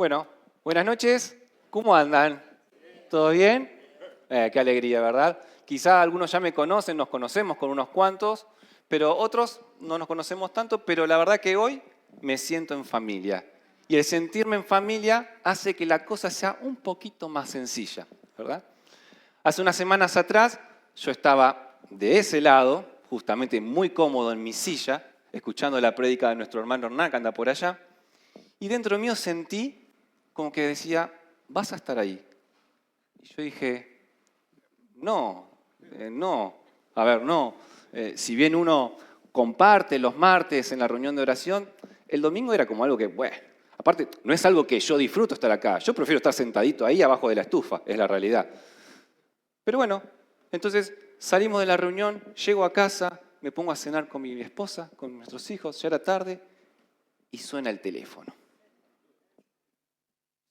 Bueno, buenas noches. ¿Cómo andan? ¿Todo bien? Qué alegría, ¿verdad? Quizá algunos ya me conocen, nos conocemos con unos cuantos, pero otros no nos conocemos tanto, pero la verdad que hoy me siento en familia. Y el sentirme en familia hace que la cosa sea un poquito más sencilla, ¿verdad? Hace unas semanas atrás yo estaba de ese lado, justamente muy cómodo en mi silla, escuchando la prédica de nuestro hermano Hernán, que anda por allá, y dentro mío sentí como que decía, vas a estar ahí. Y yo dije, no, a ver, no. Si bien uno comparte los martes en la reunión de oración, el domingo era como algo que, bueno, aparte no es algo que yo disfruto estar acá, yo prefiero estar sentadito ahí abajo de la estufa, es la realidad. Pero bueno, entonces salimos de la reunión, llego a casa, me pongo a cenar con mi esposa, con nuestros hijos, ya era tarde, y suena el teléfono.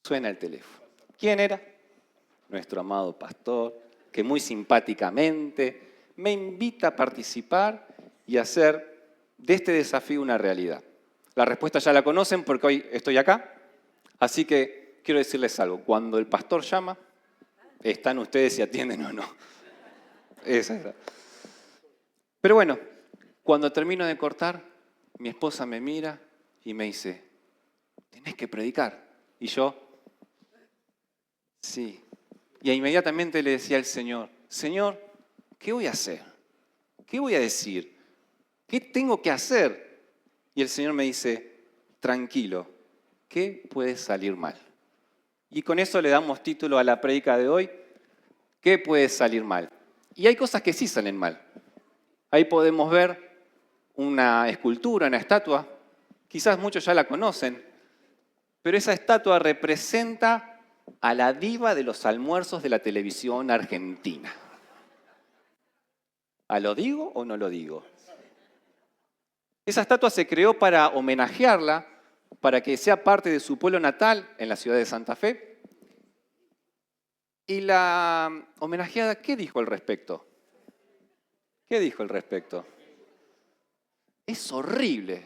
Suena el teléfono. ¿Quién era? Nuestro amado pastor, que muy simpáticamente me invita a participar y a hacer de este desafío una realidad. La respuesta ya la conocen porque hoy estoy acá, así que quiero decirles algo. Cuando el pastor llama, están ustedes si atienden o no. Esa es la. Pero bueno, cuando termino de cortar, mi esposa me mira y me dice, tenés que predicar. Y yo, sí. Y inmediatamente le decía al Señor, Señor, ¿qué voy a hacer? ¿Qué voy a decir? ¿Qué tengo que hacer? Y el Señor me dice, tranquilo, ¿qué puede salir mal? Y con eso le damos título a la prédica de hoy, ¿qué puede salir mal? Y hay cosas que sí salen mal. Ahí podemos ver una escultura, una estatua, quizás muchos ya la conocen, pero esa estatua representa a la diva de los almuerzos de la televisión argentina. ¿A lo digo o no lo digo? Esa estatua se creó para homenajearla, para que sea parte de su pueblo natal en la ciudad de Santa Fe. Y la homenajeada, ¿qué dijo al respecto? ¿Qué dijo al respecto? Es horrible.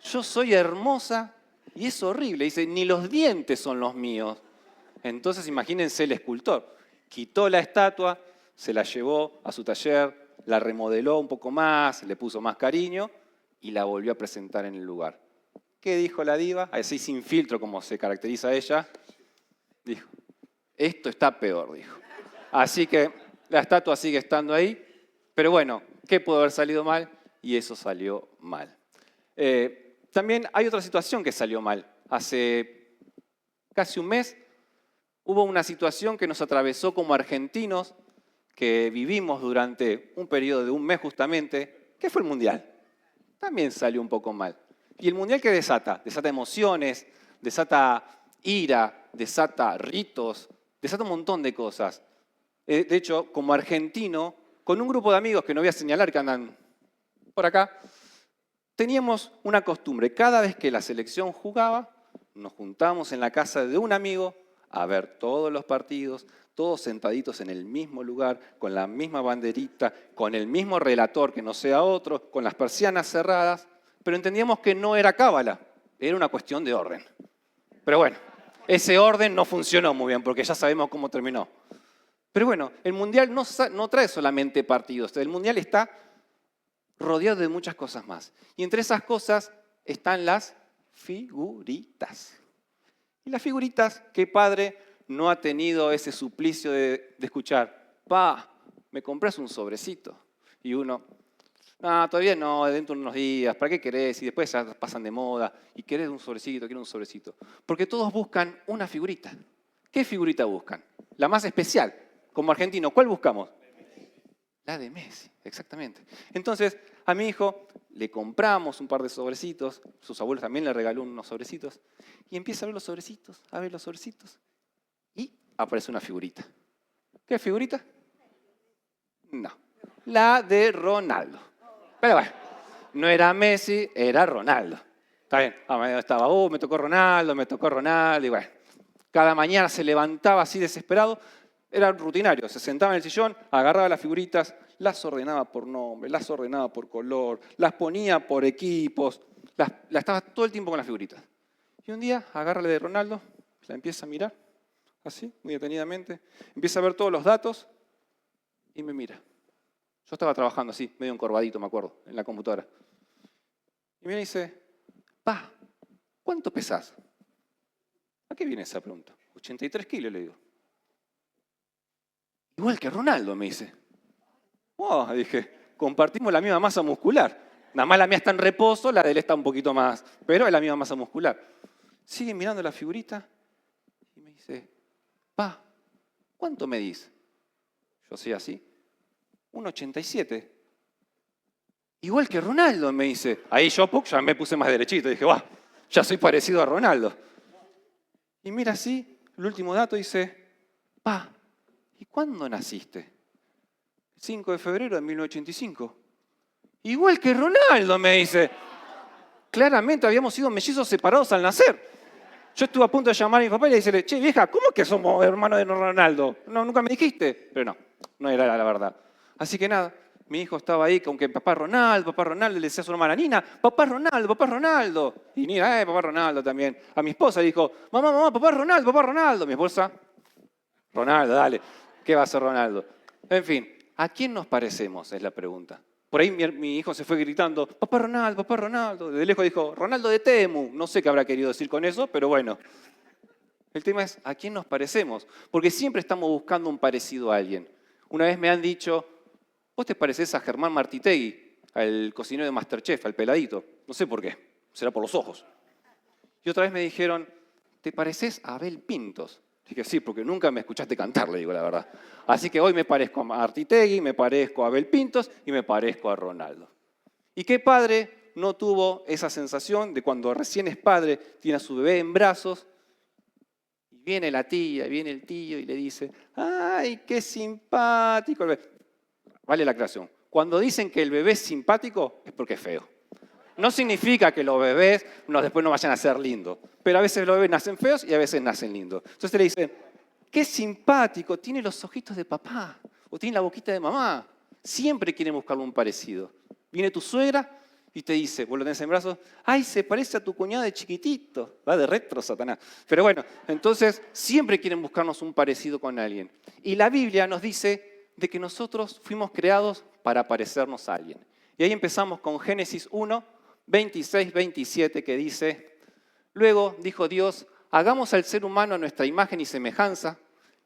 Yo soy hermosa y es horrible. Dice, ni los dientes son los míos. Entonces imagínense el escultor. Quitó la estatua, se la llevó a su taller, la remodeló un poco más, le puso más cariño y la volvió a presentar en el lugar. ¿Qué dijo la diva? Así sin filtro como se caracteriza ella. Dijo, esto está peor, dijo. Así que la estatua sigue estando ahí, pero bueno, ¿qué pudo haber salido mal? Y eso salió mal. También hay otra situación que salió mal. Hace casi un mes hubo una situación que nos atravesó como argentinos, que vivimos durante un periodo de un mes justamente, que fue el Mundial. También salió un poco mal. ¿Y el Mundial qué desata? Desata emociones, desata ira, desata ritos, desata un montón de cosas. De hecho, como argentino, con un grupo de amigos que no voy a señalar que andan por acá, teníamos una costumbre. Cada vez que la selección jugaba, nos juntábamos en la casa de un amigo a ver todos los partidos, todos sentaditos en el mismo lugar, con la misma banderita, con el mismo relator que no sea otro, con las persianas cerradas, pero entendíamos que no era cábala, era una cuestión de orden. Pero bueno, ese orden no funcionó muy bien porque ya sabemos cómo terminó. Pero bueno, el Mundial no trae solamente partidos, el Mundial está rodeado de muchas cosas más. Y entre esas cosas están las figuritas. Y las figuritas, ¿qué padre no ha tenido ese suplicio de escuchar? Pa, ¿me compras un sobrecito? Y uno, no, todavía no, dentro de unos días, ¿para qué querés? Y después ya pasan de moda, y querés un sobrecito, quiero un sobrecito. Porque todos buscan una figurita. ¿Qué figurita buscan? La más especial. Como argentino, ¿cuál buscamos? La de Messi, exactamente. Entonces, a mi hijo le compramos un par de sobrecitos, sus abuelos también le regaló unos sobrecitos, y empieza a ver los sobrecitos, y aparece una figurita. ¿Qué figurita? No, la de Ronaldo. Pero bueno, no era Messi, era Ronaldo. Está bien, estaba, me tocó Ronaldo, y bueno, cada mañana se levantaba así desesperado. Era rutinario, se sentaba en el sillón, agarraba las figuritas, las ordenaba por nombre, las ordenaba por color, las ponía por equipos, estaba todo el tiempo con las figuritas. Y un día agarra la de Ronaldo, la empieza a mirar, así, muy detenidamente, empieza a ver todos los datos y me mira. Yo estaba trabajando así, medio encorvadito, me acuerdo, en la computadora. Y me dice, pa, ¿cuánto pesás? ¿A qué viene esa pregunta? 83 kilos, le digo. Igual que Ronaldo, me dice. Oh, dije, compartimos la misma masa muscular. Nada más la mía está en reposo, la de él está un poquito más, pero es la misma masa muscular. Sigue mirando la figurita y me dice, pa, ¿cuánto medís? Yo soy así, 1,87. Igual que Ronaldo, me dice. Ahí yo ya me puse más derechito, dije, va, ya soy parecido a Ronaldo. Y mira así, el último dato dice, pa, ¿y cuándo naciste? 5 de febrero de 1985. Igual que Ronaldo, me dice. Claramente habíamos sido mellizos separados al nacer. Yo estuve a punto de llamar a mi papá y decirle, che, vieja, ¿cómo que somos hermanos de Ronaldo? No, nunca me dijiste. Pero no era la verdad. Así que nada, mi hijo estaba ahí con que papá Ronaldo, le decía a su hermana Nina, papá Ronaldo. Y Nina, papá Ronaldo también. A mi esposa le dijo, mamá, papá Ronaldo. Mi esposa, Ronaldo, dale, ¿qué va a hacer Ronaldo? En fin, ¿a quién nos parecemos? Es la pregunta. Por ahí mi hijo se fue gritando, papá Ronaldo. De lejos dijo, Ronaldo de Temu. No sé qué habrá querido decir con eso, pero bueno. El tema es, ¿a quién nos parecemos? Porque siempre estamos buscando un parecido a alguien. Una vez me han dicho, vos te pareces a Germán Martitegui, al cocinero de MasterChef, al peladito. No sé por qué, será por los ojos. Y otra vez me dijeron, ¿te pareces a Abel Pintos? Dije, sí, porque nunca me escuchaste cantar, le digo la verdad. Así que hoy me parezco a Martitegui, me parezco a Abel Pintos y me parezco a Ronaldo. ¿Y qué padre no tuvo esa sensación de cuando recién es padre, tiene a su bebé en brazos, y viene la tía, y viene el tío y le dice, ¡ay, qué simpático! Vale la aclaración. Cuando dicen que el bebé es simpático, es porque es feo. No significa que los bebés después no vayan a ser lindos, pero a veces los bebés nacen feos y a veces nacen lindos. Entonces le dicen, qué simpático, tiene los ojitos de papá o tiene la boquita de mamá. Siempre quieren buscarle un parecido. Viene tu suegra y te dice, vos lo tenés en brazos, ay, se parece a tu cuñada de chiquitito. Va de retro, Satanás. Pero bueno, entonces siempre quieren buscarnos un parecido con alguien. Y la Biblia nos dice de que nosotros fuimos creados para parecernos a alguien. Y ahí empezamos con Génesis 1, 26, 27, que dice, luego dijo Dios, hagamos al ser humano a nuestra imagen y semejanza,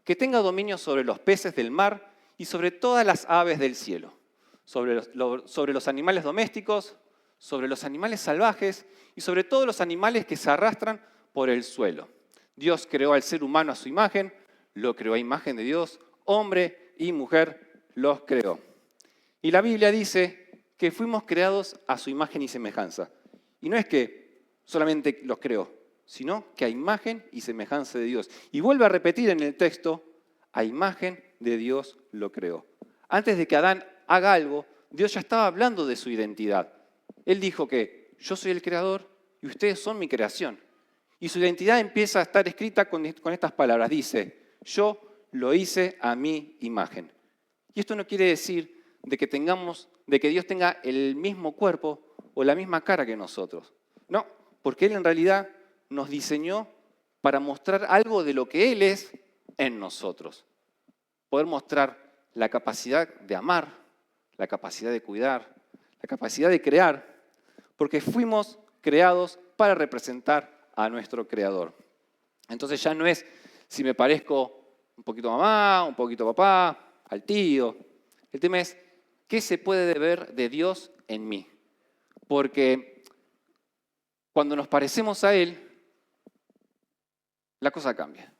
que tenga dominio sobre los peces del mar y sobre todas las aves del cielo, sobre los animales domésticos, sobre los animales salvajes y sobre todos los animales que se arrastran por el suelo. Dios creó al ser humano a su imagen, lo creó a imagen de Dios, hombre y mujer los creó. Y la Biblia dice que fuimos creados a su imagen y semejanza. Y no es que solamente los creó, sino que a imagen y semejanza de Dios. Y vuelve a repetir en el texto, a imagen de Dios lo creó. Antes de que Adán haga algo, Dios ya estaba hablando de su identidad. Él dijo que yo soy el creador y ustedes son mi creación. Y su identidad empieza a estar escrita con estas palabras. Dice, yo lo hice a mi imagen. Y esto no quiere decir de que Dios tenga el mismo cuerpo o la misma cara que nosotros. No, porque Él en realidad nos diseñó para mostrar algo de lo que Él es en nosotros. Poder mostrar la capacidad de amar, la capacidad de cuidar, la capacidad de crear, porque fuimos creados para representar a nuestro Creador. Entonces ya no es si me parezco un poquito a mamá, un poquito a papá, al tío. El tema es, ¿qué se puede ver de Dios en mí? Porque cuando nos parecemos a Él, la cosa cambia.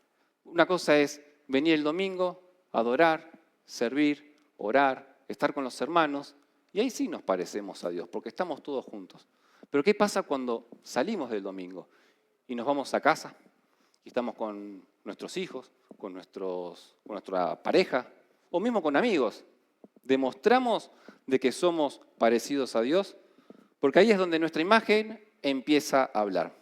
Una cosa es venir el domingo, adorar, servir, orar, estar con los hermanos, y ahí sí nos parecemos a Dios, porque estamos todos juntos. Pero ¿qué pasa cuando salimos del domingo y nos vamos a casa y estamos con nuestros hijos, con nuestra pareja, o mismo con amigos? ¿Demostramos de que somos parecidos a Dios? Porque ahí es donde nuestra imagen empieza a hablar.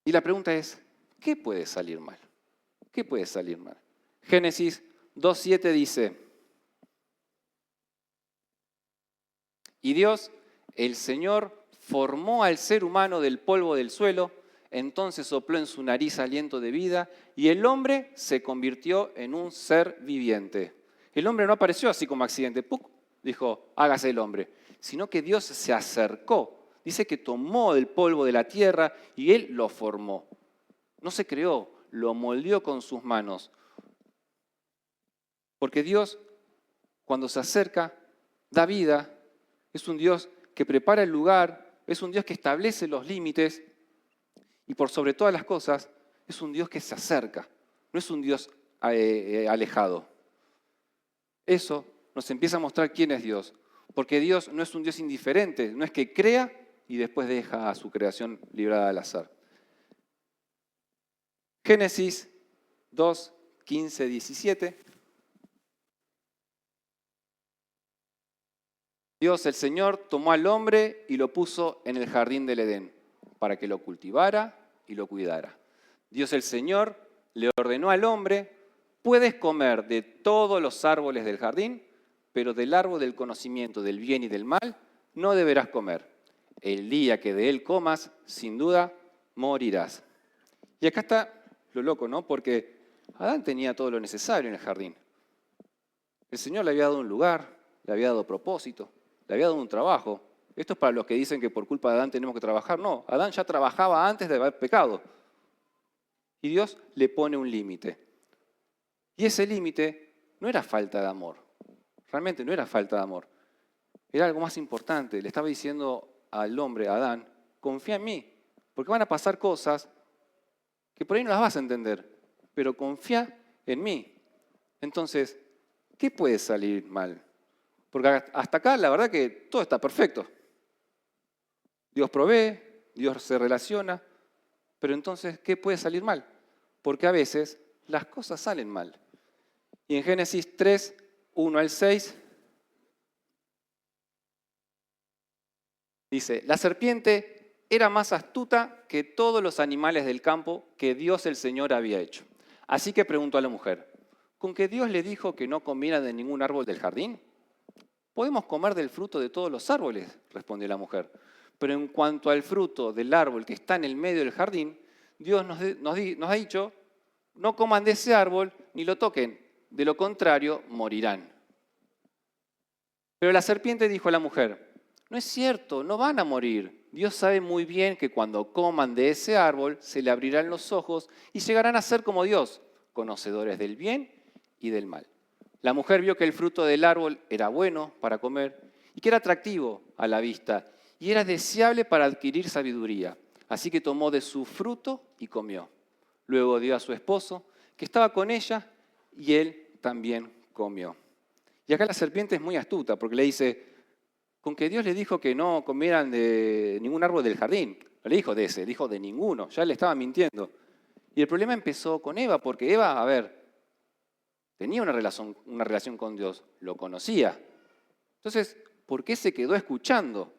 Y la pregunta es, ¿qué puede salir mal? ¿Qué puede salir mal? Génesis 2:7 dice, y Dios, el Señor, formó al ser humano del polvo del suelo, entonces sopló en su nariz aliento de vida y el hombre se convirtió en un ser viviente. El hombre no apareció así como accidente, ¡puc! Dijo, hágase el hombre, sino que Dios se acercó. Dice que tomó del polvo de la tierra y Él lo formó. No se creó, lo moldeó con sus manos. Porque Dios, cuando se acerca, da vida. Es un Dios que prepara el lugar, es un Dios que establece los límites y por sobre todas las cosas, es un Dios que se acerca, no es un Dios alejado. Eso nos empieza a mostrar quién es Dios, porque Dios no es un Dios indiferente, no es que crea y después deja a su creación librada al azar. Génesis 2, 15, 17. Dios, el Señor, tomó al hombre y lo puso en el jardín del Edén para que lo cultivara y lo cuidara. Dios, el Señor, le ordenó al hombre, puedes comer de todos los árboles del jardín, pero del árbol del conocimiento del bien y del mal no deberás comer. El día que de él comas, sin duda, morirás. Y acá está lo loco, ¿no? Porque Adán tenía todo lo necesario en el jardín. El Señor le había dado un lugar, le había dado propósito, le había dado un trabajo. Esto es para los que dicen que por culpa de Adán tenemos que trabajar. No, Adán ya trabajaba antes de haber pecado. Y Dios le pone un límite. Y ese límite no era falta de amor. Realmente no era falta de amor. Era algo más importante. Le estaba diciendo al hombre, a Adán, confía en mí, porque van a pasar cosas que por ahí no las vas a entender, pero confía en mí. Entonces, ¿qué puede salir mal? Porque hasta acá la verdad que todo está perfecto. Dios provee, Dios se relaciona, pero entonces, ¿qué puede salir mal? Porque a veces las cosas salen mal. Y en Génesis 3, 1 al 6, dice, la serpiente era más astuta que todos los animales del campo que Dios el Señor había hecho. Así que preguntó a la mujer, ¿con que Dios le dijo que no comiera de ningún árbol del jardín? Podemos comer del fruto de todos los árboles, respondió la mujer. Pero en cuanto al fruto del árbol que está en el medio del jardín, Dios nos ha dicho, no coman de ese árbol ni lo toquen, de lo contrario morirán. Pero la serpiente dijo a la mujer, no es cierto, no van a morir. Dios sabe muy bien que cuando coman de ese árbol se le abrirán los ojos y llegarán a ser como Dios, conocedores del bien y del mal. La mujer vio que el fruto del árbol era bueno para comer y que era atractivo a la vista y era deseable para adquirir sabiduría. Así que tomó de su fruto y comió. Luego dio a su esposo, que estaba con ella, y él también comió. Y acá la serpiente es muy astuta porque le dice, con que Dios le dijo que no comieran de ningún árbol del jardín. No le dijo de ese, le dijo de ninguno, ya le estaba mintiendo. Y el problema empezó con Eva, porque Eva, a ver, tenía una relación con Dios, lo conocía. Entonces, ¿por qué se quedó escuchando?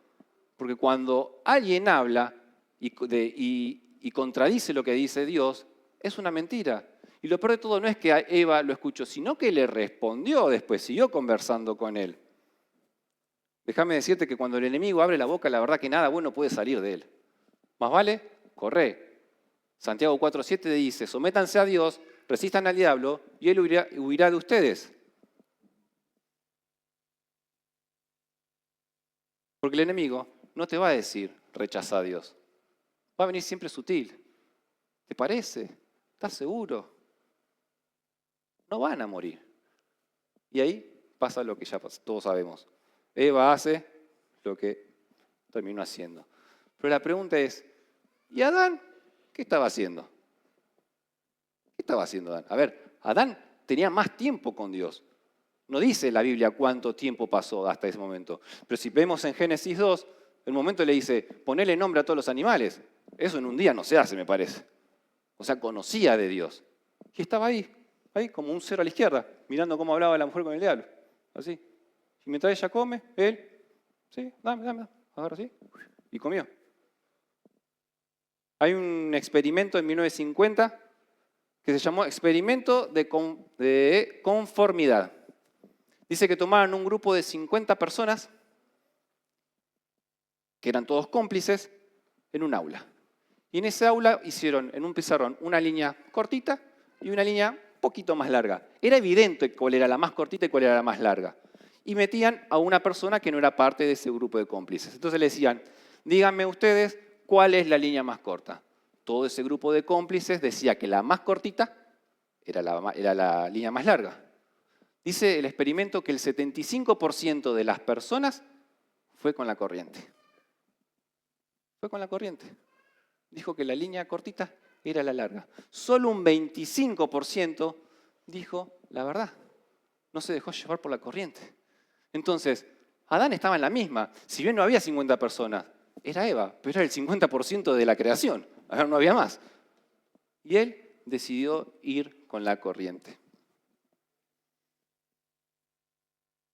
Porque cuando alguien habla y contradice lo que dice Dios, es una mentira. Y lo peor de todo no es que Eva lo escuchó, sino que le respondió después, siguió conversando con él. Déjame decirte que cuando el enemigo abre la boca, la verdad que nada bueno puede salir de él. Más vale, corre. Santiago 4:7 dice, sométanse a Dios, resistan al diablo y él huirá de ustedes. Porque el enemigo no te va a decir, rechaza a Dios. Va a venir siempre sutil. ¿Te parece? ¿Estás seguro? No van a morir. Y ahí pasa lo que ya todos sabemos. Eva hace lo que terminó haciendo. Pero la pregunta es, ¿y Adán qué estaba haciendo? ¿Qué estaba haciendo Adán? A ver, Adán tenía más tiempo con Dios. No dice la Biblia cuánto tiempo pasó hasta ese momento. Pero si vemos en Génesis 2, el momento le dice, ponele nombre a todos los animales. Eso en un día no se hace, me parece. O sea, conocía de Dios. Y estaba ahí como un cero a la izquierda, mirando cómo hablaba la mujer con el diablo. Así. Y mientras ella come, él, sí, dame, agarra así, y comió. Hay un experimento en 1950 que se llamó experimento de conformidad. Dice que tomaron un grupo de 50 personas que eran todos cómplices, en un aula. Y en ese aula hicieron en un pizarrón una línea cortita y una línea un poquito más larga. Era evidente cuál era la más cortita y cuál era la más larga. Y metían a una persona que no era parte de ese grupo de cómplices. Entonces le decían, díganme ustedes cuál es la línea más corta. Todo ese grupo de cómplices decía que la más cortita era la línea más larga. Dice el experimento que el 75% de las personas fue con la corriente. Fue con la corriente. Dijo que la línea cortita era la larga. Solo un 25% dijo la verdad. No se dejó llevar por la corriente. Entonces, Adán estaba en la misma. Si bien no había 50 personas, era Eva, pero era el 50% de la creación. Ahora no había más. Y él decidió ir con la corriente.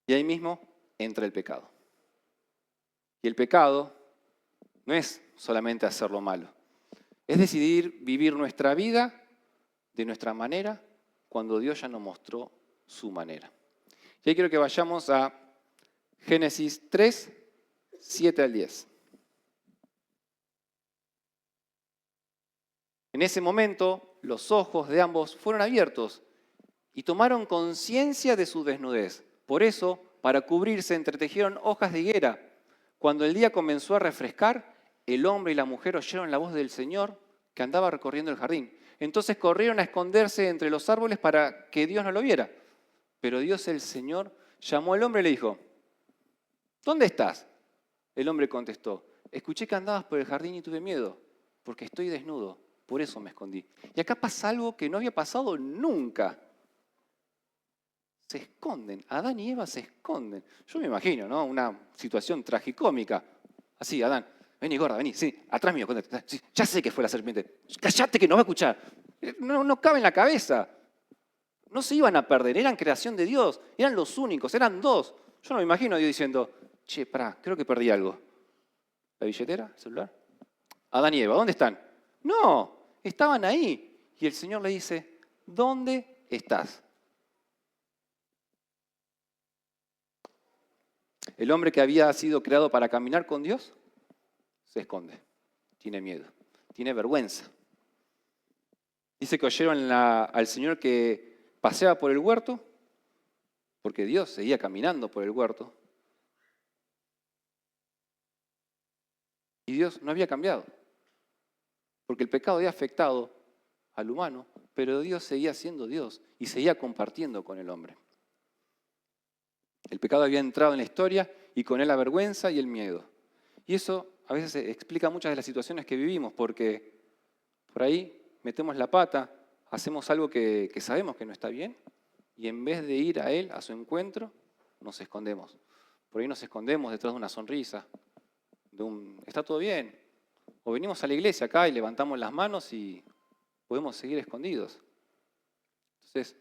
Y ahí mismo entra el pecado. Y el pecado no es solamente hacer lo malo. Es decidir vivir nuestra vida de nuestra manera cuando Dios ya nos mostró su manera. Y ahí quiero que vayamos a Génesis 3, 7 al 10. En ese momento, los ojos de ambos fueron abiertos y tomaron conciencia de su desnudez. Por eso, para cubrirse, entretejieron hojas de higuera. Cuando el día comenzó a refrescar, el hombre y la mujer oyeron la voz del Señor que andaba recorriendo el jardín. Entonces corrieron a esconderse entre los árboles para que Dios no lo viera. Pero Dios, el Señor, llamó al hombre y le dijo, ¿dónde estás? El hombre contestó, escuché que andabas por el jardín y tuve miedo, porque estoy desnudo, por eso me escondí. Y acá pasa algo que no había pasado nunca. Se esconden, Adán y Eva se esconden. Yo me imagino, ¿no? Una situación tragicómica. Así, Adán, vení gorda, vení, sí, atrás mío, sí, ya sé que fue la serpiente. Cállate que no va a escuchar. No cabe en la cabeza. No se iban a perder, eran creación de Dios, eran los únicos, eran dos. Yo no me imagino a Dios diciendo, che, pará, creo que perdí algo. ¿La billetera? ¿El celular? Adán y Eva, ¿dónde están? No, estaban ahí. Y el Señor le dice, ¿dónde estás? El hombre que había sido creado para caminar con Dios se esconde, tiene miedo, tiene vergüenza. Dice que oyeron al Señor que paseaba por el huerto, porque Dios seguía caminando por el huerto. Y Dios no había cambiado, porque el pecado había afectado al humano, pero Dios seguía siendo Dios y seguía compartiendo con el hombre. El pecado había entrado en la historia y con él la vergüenza y el miedo. Y eso a veces explica muchas de las situaciones que vivimos, porque por ahí metemos la pata, hacemos algo que sabemos que no está bien, y en vez de ir a Él, a su encuentro, nos escondemos. Por ahí nos escondemos detrás de una sonrisa, ¿está todo bien? O venimos a la iglesia acá y levantamos las manos y podemos seguir escondidos. Entonces,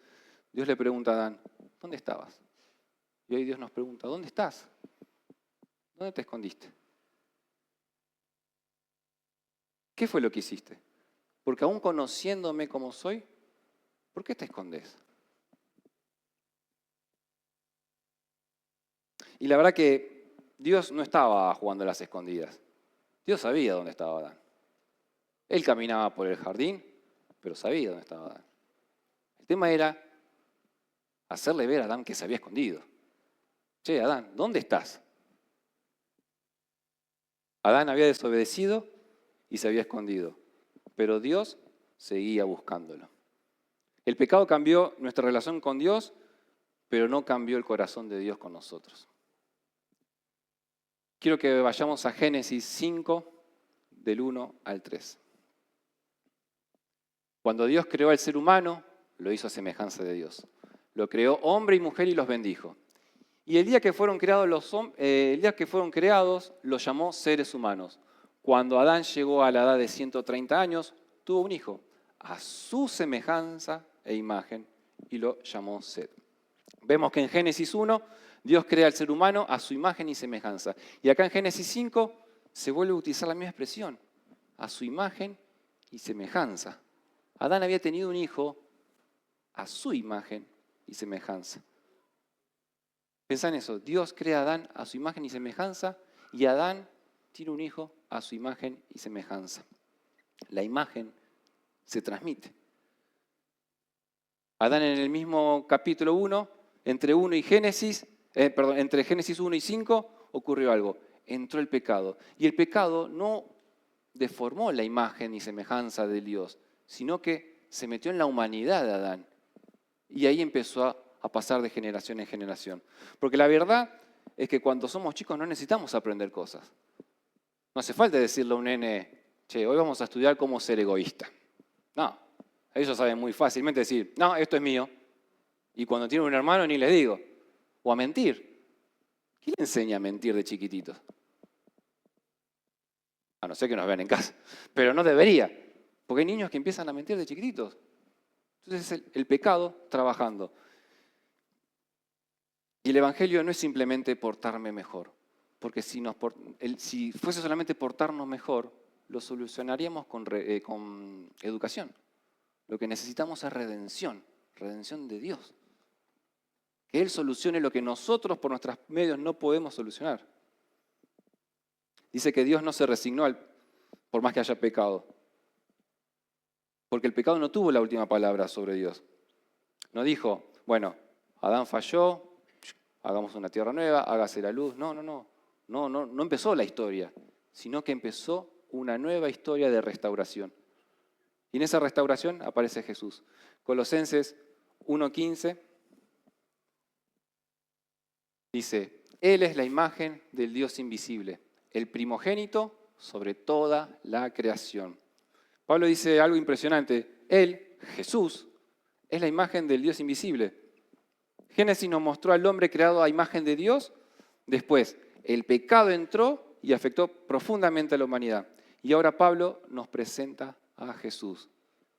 Dios le pregunta a Adán, ¿dónde estabas? Y hoy Dios nos pregunta, ¿dónde estás? ¿Dónde te escondiste? ¿Qué fue lo que hiciste? Porque aún conociéndome como soy, ¿por qué te escondes? Y la verdad que Dios no estaba jugando a las escondidas. Dios sabía dónde estaba Adán. Él caminaba por el jardín, pero sabía dónde estaba Adán. El tema era hacerle ver a Adán que se había escondido. Che, Adán, ¿dónde estás? Adán había desobedecido y se había escondido, pero Dios seguía buscándolo. El pecado cambió nuestra relación con Dios, pero no cambió el corazón de Dios con nosotros. Quiero que vayamos a Génesis 5, del 1 al 3. Cuando Dios creó al ser humano, lo hizo a semejanza de Dios. Lo creó hombre y mujer y los bendijo. Y el día que fueron creados, los llamó seres humanos. Cuando Adán llegó a la edad de 130 años, tuvo un hijo, a su semejanza e imagen, y lo llamó Set. Vemos que en Génesis 1, Dios crea al ser humano a su imagen y semejanza. Y acá en Génesis 5 se vuelve a utilizar la misma expresión, a su imagen y semejanza. Adán había tenido un hijo a su imagen y semejanza. Pensá en eso, Dios crea a Adán a su imagen y semejanza, y Adán tiene un hijo a su imagen y semejanza. La imagen se transmite. Adán en el mismo capítulo 1, entre Génesis 1 y 5, ocurrió algo. Entró el pecado. Y el pecado no deformó la imagen y semejanza de Dios, sino que se metió en la humanidad de Adán. Y ahí empezó a pasar de generación en generación. Porque la verdad es que cuando somos chicos no necesitamos aprender cosas. No hace falta decirle a un nene, che, hoy vamos a estudiar cómo ser egoísta. No, ellos saben muy fácilmente decir, no, esto es mío. Y cuando tienen un hermano ni les digo. O a mentir. ¿Quién le enseña a mentir de chiquititos? A no ser que nos vean en casa. Pero no debería. Porque hay niños que empiezan a mentir de chiquititos. Entonces es el pecado trabajando. Y el Evangelio no es simplemente portarme mejor. Porque si fuese solamente portarnos mejor, lo solucionaríamos con educación. Lo que necesitamos es redención de Dios. Que Él solucione lo que nosotros por nuestros medios no podemos solucionar. Dice que Dios no se resignó por más que haya pecado. Porque el pecado no tuvo la última palabra sobre Dios. No dijo, bueno, Adán falló, hagamos una tierra nueva, hágase la luz. No empezó la historia, sino que empezó una nueva historia de restauración. Y en esa restauración aparece Jesús. Colosenses 1:15 dice, Él es la imagen del Dios invisible, el primogénito sobre toda la creación. Pablo dice algo impresionante. Él, Jesús, es la imagen del Dios invisible. Génesis nos mostró al hombre creado a imagen de Dios. Después, el pecado entró y afectó profundamente a la humanidad. Y ahora Pablo nos presenta a Jesús.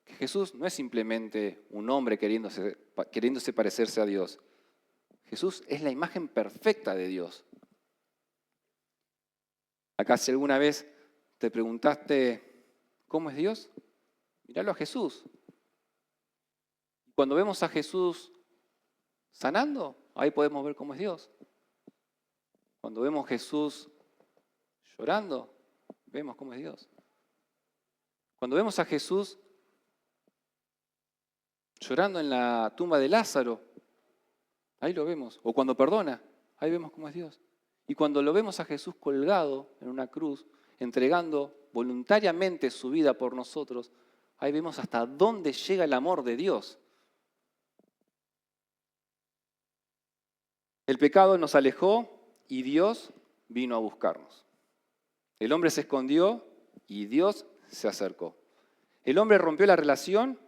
Que Jesús no es simplemente un hombre queriéndose parecerse a Dios. Jesús es la imagen perfecta de Dios. Acá si alguna vez te preguntaste, ¿cómo es Dios? Míralo a Jesús. Cuando vemos a Jesús sanando, ahí podemos ver cómo es Dios. Cuando vemos a Jesús llorando, vemos cómo es Dios. Cuando vemos a Jesús llorando en la tumba de Lázaro, ahí lo vemos. O cuando perdona, ahí vemos cómo es Dios. Y cuando lo vemos a Jesús colgado en una cruz, entregando voluntariamente su vida por nosotros, ahí vemos hasta dónde llega el amor de Dios. El pecado nos alejó y Dios vino a buscarnos. El hombre se escondió y Dios se acercó. El hombre rompió la relación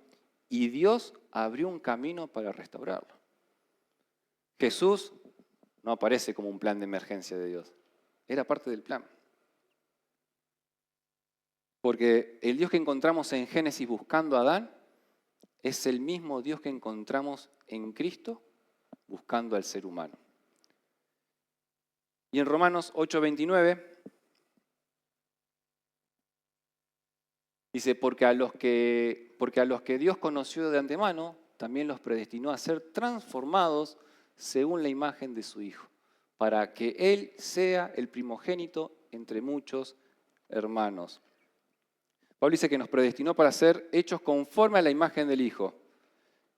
y Dios abrió un camino para restaurarlo. Jesús no aparece como un plan de emergencia de Dios. Era parte del plan. Porque el Dios que encontramos en Génesis buscando a Adán es el mismo Dios que encontramos en Cristo buscando al ser humano. Y en Romanos 8:29 dice, porque a los que Dios conoció de antemano, también los predestinó a ser transformados según la imagen de su Hijo, para que Él sea el primogénito entre muchos hermanos. Pablo dice que nos predestinó para ser hechos conforme a la imagen del Hijo.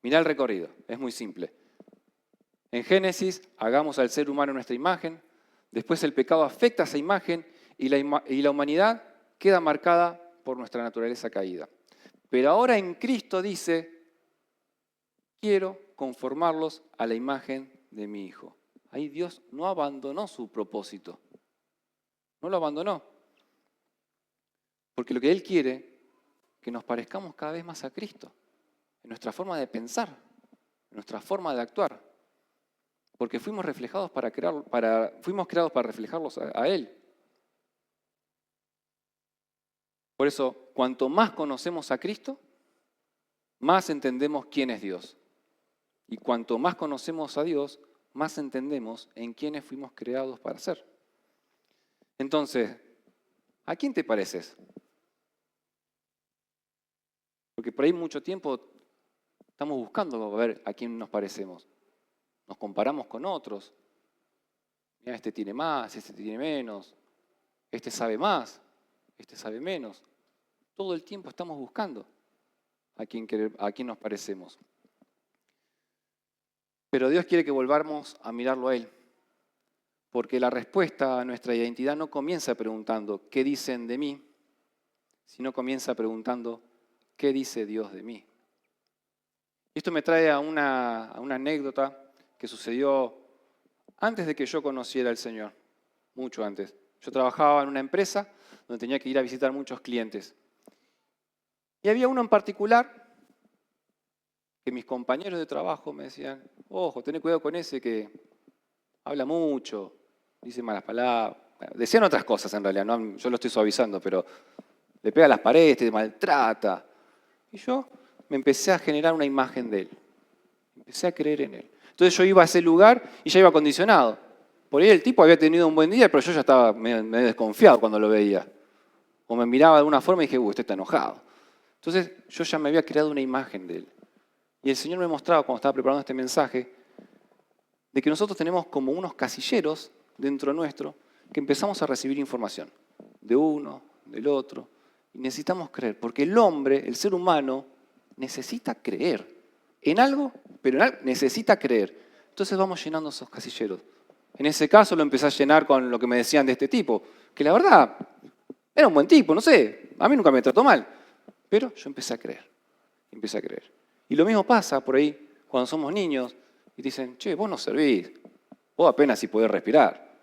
Mirá el recorrido, es muy simple. En Génesis, hagamos al ser humano nuestra imagen, después el pecado afecta a esa imagen y la humanidad queda marcada por nuestra naturaleza caída. Pero ahora en Cristo dice, quiero conformarlos a la imagen de mi Hijo. Ahí Dios no abandonó su propósito. No lo abandonó. Porque lo que Él quiere es que nos parezcamos cada vez más a Cristo. En nuestra forma de pensar, en nuestra forma de actuar. Porque fuimos creados para reflejarlos a Él. Por eso, cuanto más conocemos a Cristo, más entendemos quién es Dios. Y cuanto más conocemos a Dios, más entendemos en quiénes fuimos creados para ser. Entonces, ¿a quién te pareces? Porque por ahí mucho tiempo estamos buscando ver a quién nos parecemos. Nos comparamos con otros. Mira, este tiene más, este tiene menos. este sabe más, este sabe menos. Todo el tiempo estamos buscando a quién nos parecemos. Pero Dios quiere que volvamos a mirarlo a Él, porque la respuesta a nuestra identidad no comienza preguntando ¿qué dicen de mí?, sino comienza preguntando ¿qué dice Dios de mí? Y esto me trae a una anécdota que sucedió antes de que yo conociera al Señor, mucho antes. Yo trabajaba en una empresa donde tenía que ir a visitar muchos clientes. Y había uno en particular que mis compañeros de trabajo me decían, ojo, tené cuidado con ese que habla mucho, dice malas palabras. Bueno, decían otras cosas en realidad, ¿no? Yo lo estoy suavizando, pero le pega a las paredes, te maltrata. Y yo me empecé a generar una imagen de él. Empecé a creer en él. Entonces yo iba a ese lugar y ya iba condicionado. Por ahí el tipo había tenido un buen día, pero yo ya estaba medio desconfiado cuando lo veía. O me miraba de alguna forma y dije, usted está enojado. Entonces yo ya me había creado una imagen de él. Y el Señor me mostraba, cuando estaba preparando este mensaje, de que nosotros tenemos como unos casilleros dentro nuestro que empezamos a recibir información de uno, del otro. Y necesitamos creer, porque el hombre, el ser humano, necesita creer en algo, pero en algo necesita creer. Entonces vamos llenando esos casilleros. En ese caso lo empecé a llenar con lo que me decían de este tipo, que la verdad era un buen tipo, no sé, a mí nunca me trató mal, pero yo empecé a creer, empecé a creer. Y lo mismo pasa por ahí cuando somos niños y dicen, che, vos no servís, vos apenas si podés respirar.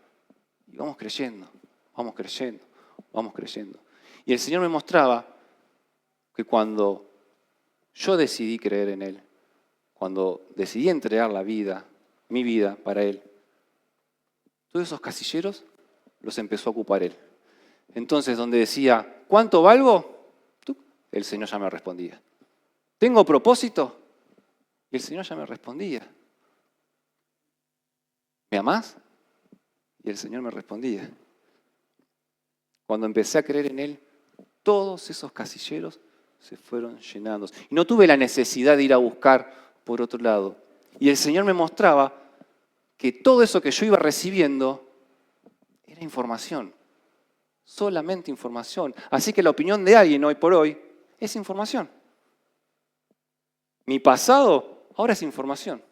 Y vamos creyendo, vamos creyendo, vamos creyendo. Y el Señor me mostraba que cuando yo decidí creer en Él, cuando decidí entregar la vida, mi vida para Él, todos esos casilleros los empezó a ocupar Él. Entonces, donde decía, ¿cuánto valgo? El Señor ya me respondía. ¿Tengo propósito? Y el Señor ya me respondía. ¿Me amás? Y el Señor me respondía. Cuando empecé a creer en Él, todos esos casilleros se fueron llenando. Y no tuve la necesidad de ir a buscar por otro lado. Y el Señor me mostraba que todo eso que yo iba recibiendo era información. Solamente información. Así que la opinión de alguien hoy por hoy es información. Mi pasado ahora es información.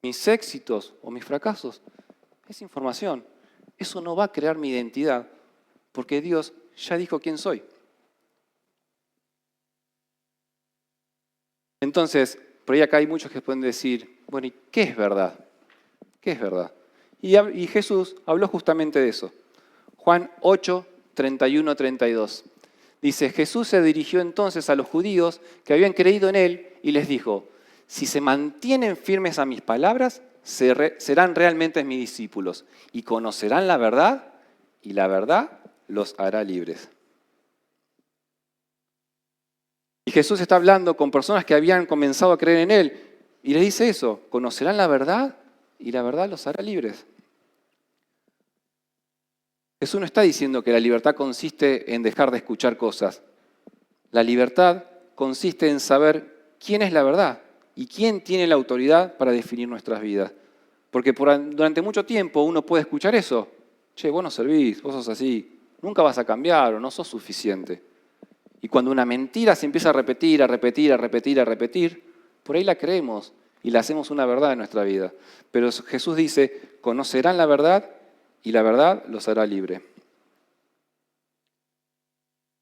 Mis éxitos o mis fracasos es información. Eso no va a crear mi identidad porque Dios ya dijo quién soy. Entonces, por ahí acá hay muchos que pueden decir, bueno, ¿y qué es verdad? ¿Qué es verdad? Y Jesús habló justamente de eso. Juan 8, 31, 32. Dice, Jesús se dirigió entonces a los judíos que habían creído en Él y les dijo, si se mantienen firmes a mis palabras, serán realmente mis discípulos y conocerán la verdad y la verdad los hará libres. Y Jesús está hablando con personas que habían comenzado a creer en Él y les dice eso, conocerán la verdad y la verdad los hará libres. Jesús no está diciendo que la libertad consiste en dejar de escuchar cosas. La libertad consiste en saber quién es la verdad y quién tiene la autoridad para definir nuestras vidas. Porque durante mucho tiempo uno puede escuchar eso. Che, vos no servís, vos sos así, nunca vas a cambiar o no sos suficiente. Y cuando una mentira se empieza a repetir, a repetir, a repetir, a repetir, por ahí la creemos y la hacemos una verdad en nuestra vida. Pero Jesús dice, conocerán la verdad y la verdad los hará libre.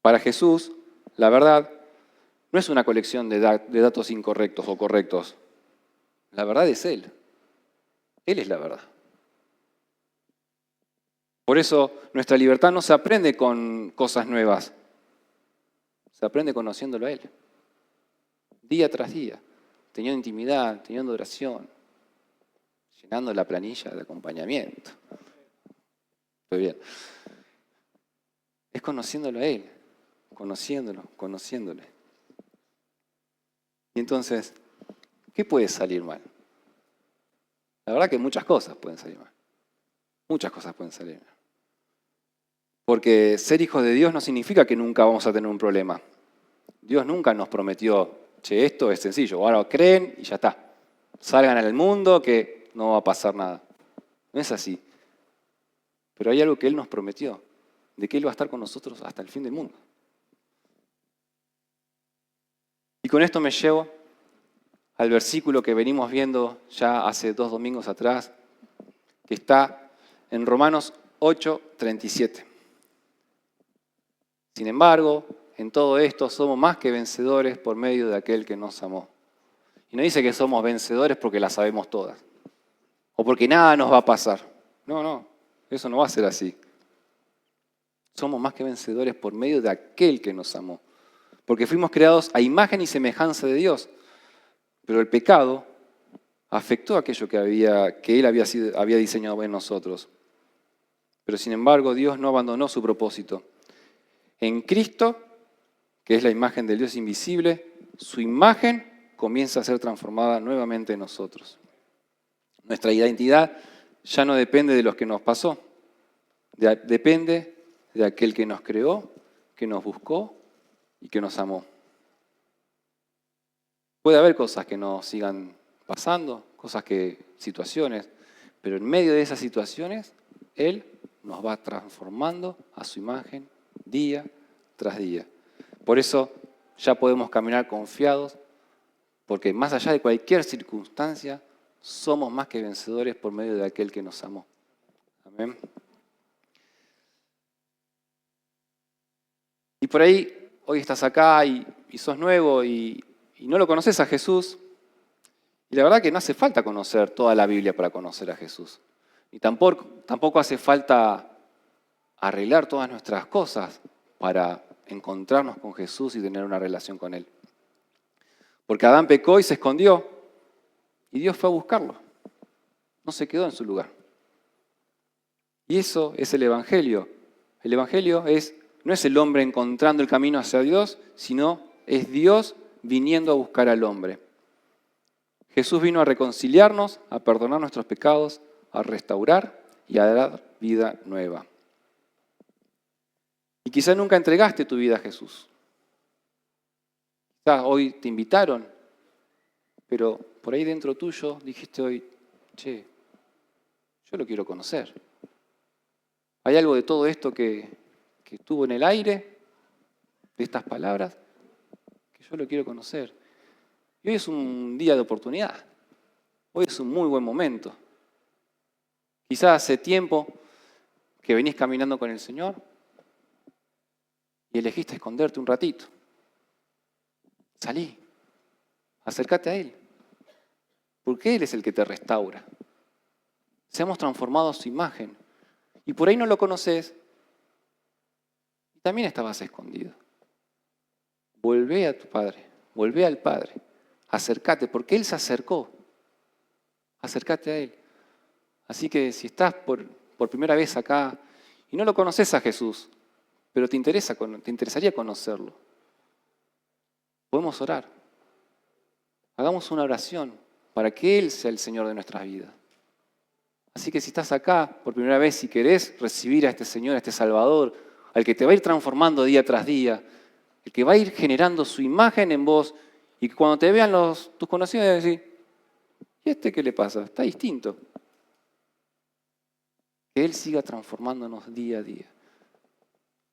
Para Jesús, la verdad no es una colección de datos incorrectos o correctos. La verdad es Él. Él es la verdad. Por eso nuestra libertad no se aprende con cosas nuevas. Se aprende conociéndolo a Él. Día tras día, teniendo intimidad, teniendo oración, llenando la planilla de acompañamiento. Muy bien. Es conociéndolo a Él, conociéndole. Y entonces, ¿qué puede salir mal? La verdad que muchas cosas pueden salir mal. Muchas cosas pueden salir mal. Porque ser hijos de Dios no significa que nunca vamos a tener un problema. Dios nunca nos prometió, che, esto es sencillo, ahora creen y ya está. Salgan al mundo que no va a pasar nada. No es así. Pero hay algo que Él nos prometió, de que Él va a estar con nosotros hasta el fin del mundo. Y con esto me llevo al versículo que venimos viendo ya hace 2 domingos atrás, que está en Romanos 8:37. Sin embargo, en todo esto somos más que vencedores por medio de aquel que nos amó. Y no dice que somos vencedores porque las sabemos todas, o porque nada nos va a pasar. No, eso no va a ser así. Somos más que vencedores por medio de aquel que nos amó. Porque fuimos creados a imagen y semejanza de Dios. Pero el pecado afectó aquello que Él había diseñado en nosotros. Pero sin embargo, Dios no abandonó su propósito. En Cristo, que es la imagen del Dios invisible, su imagen comienza a ser transformada nuevamente en nosotros. Nuestra identidad ya no depende de lo que nos pasó. Depende de aquel que nos creó, que nos buscó y que nos amó. Puede haber cosas que nos sigan pasando, situaciones, pero en medio de esas situaciones, Él nos va transformando a su imagen día tras día. Por eso ya podemos caminar confiados, porque más allá de cualquier circunstancia, somos más que vencedores por medio de aquel que nos amó. Amén. Y por ahí, hoy estás acá y sos nuevo y no lo conoces a Jesús. Y la verdad que no hace falta conocer toda la Biblia para conocer a Jesús. Y tampoco hace falta arreglar todas nuestras cosas para encontrarnos con Jesús y tener una relación con Él. Porque Adán pecó y se escondió, y Dios fue a buscarlo. No se quedó en su lugar. Y eso es el Evangelio. El Evangelio no es el hombre encontrando el camino hacia Dios, sino es Dios viniendo a buscar al hombre. Jesús vino a reconciliarnos, a perdonar nuestros pecados, a restaurar y a dar vida nueva. Y quizá nunca entregaste tu vida a Jesús. Quizá hoy te invitaron, pero por ahí dentro tuyo dijiste hoy, yo lo quiero conocer. Hay algo de todo esto que estuvo en el aire, de estas palabras, que yo lo quiero conocer. Y hoy es un día de oportunidad. Hoy es un muy buen momento. Quizás hace tiempo que venís caminando con el Señor y elegiste esconderte un ratito. Salí, acércate a Él, porque Él es el que te restaura. Seamos transformados a su imagen. Y por ahí no lo conoces y también estabas escondido. Volvé a tu Padre, volvé al Padre, acércate, porque Él se acercó. Acércate a Él. Así que si estás por primera vez acá y no lo conoces a Jesús, pero te interesaría conocerlo, podemos orar. Hagamos una oración para que Él sea el Señor de nuestras vidas. Así que si estás acá por primera vez y querés recibir a este Señor, a este Salvador, al que te va a ir transformando día tras día, el que va a ir generando su imagen en vos, y que cuando te vean tus conocidos van a decir, ¿y este qué le pasa? Está distinto. Que Él siga transformándonos día a día.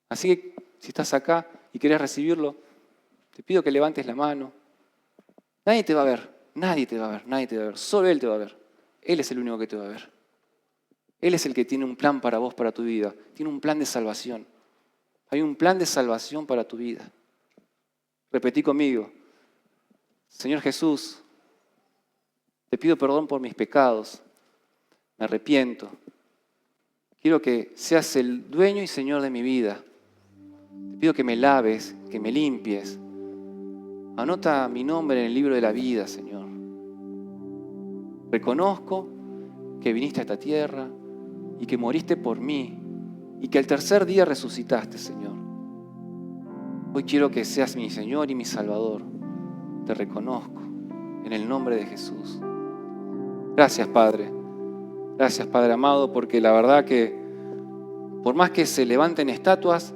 Así que si estás acá y querés recibirlo, te pido que levantes la mano. Nadie te va a ver, nadie te va a ver, nadie te va a ver. Solo Él te va a ver. Él es el único que te va a ver. Él es el que tiene un plan para vos, para tu vida. Tiene un plan de salvación. Hay un plan de salvación para tu vida. Repetí conmigo. Señor Jesús, te pido perdón por mis pecados. Me arrepiento. Quiero que seas el dueño y Señor de mi vida. Te pido que me laves, que me limpies. Anota mi nombre en el libro de la vida, Señor. Reconozco que viniste a esta tierra y que moriste por mí y que al tercer día resucitaste, Señor. Hoy quiero que seas mi Señor y mi Salvador. Te reconozco en el nombre de Jesús. Gracias, Padre. Gracias, Padre amado, porque la verdad que por más que se levanten estatuas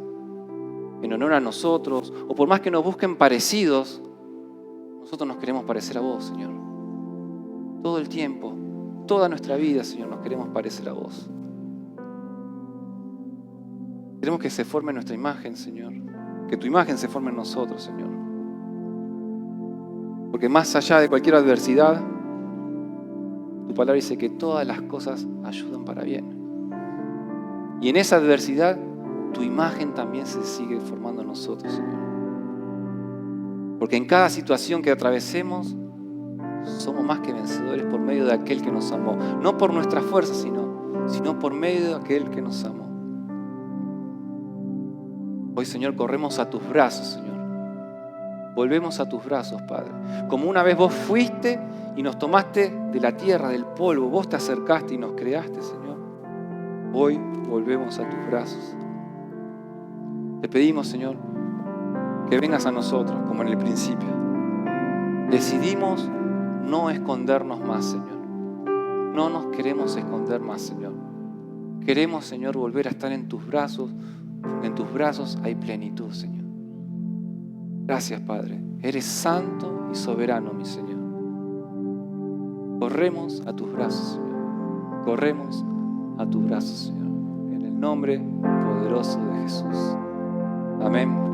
en honor a nosotros, o por más que nos busquen parecidos, nosotros nos queremos parecer a vos, Señor. Todo el tiempo, toda nuestra vida, Señor, nos queremos parecer a vos. Queremos que se forme nuestra imagen, Señor. Que tu imagen se forme en nosotros, Señor. Porque más allá de cualquier adversidad, tu palabra dice que todas las cosas ayudan para bien. Y en esa adversidad, tu imagen también se sigue formando en nosotros, Señor. Porque en cada situación que atravesemos, somos más que vencedores por medio de aquel que nos amó. No por nuestra fuerza, sino por medio de aquel que nos amó. Hoy, Señor, corremos a tus brazos, Señor. Volvemos a tus brazos, Padre. Como una vez vos fuiste y nos tomaste de la tierra, del polvo, vos te acercaste y nos creaste, Señor. Hoy volvemos a tus brazos. Te pedimos, Señor, que vengas a nosotros, como en el principio. Decidimos no escondernos más, Señor. No nos queremos esconder más, Señor. Queremos, Señor, volver a estar en tus brazos. En tus brazos hay plenitud, Señor. Gracias, Padre. Eres santo y soberano, mi Señor. Corremos a tus brazos, Señor. Corremos a tus brazos, Señor. En el nombre poderoso de Jesús. Amén.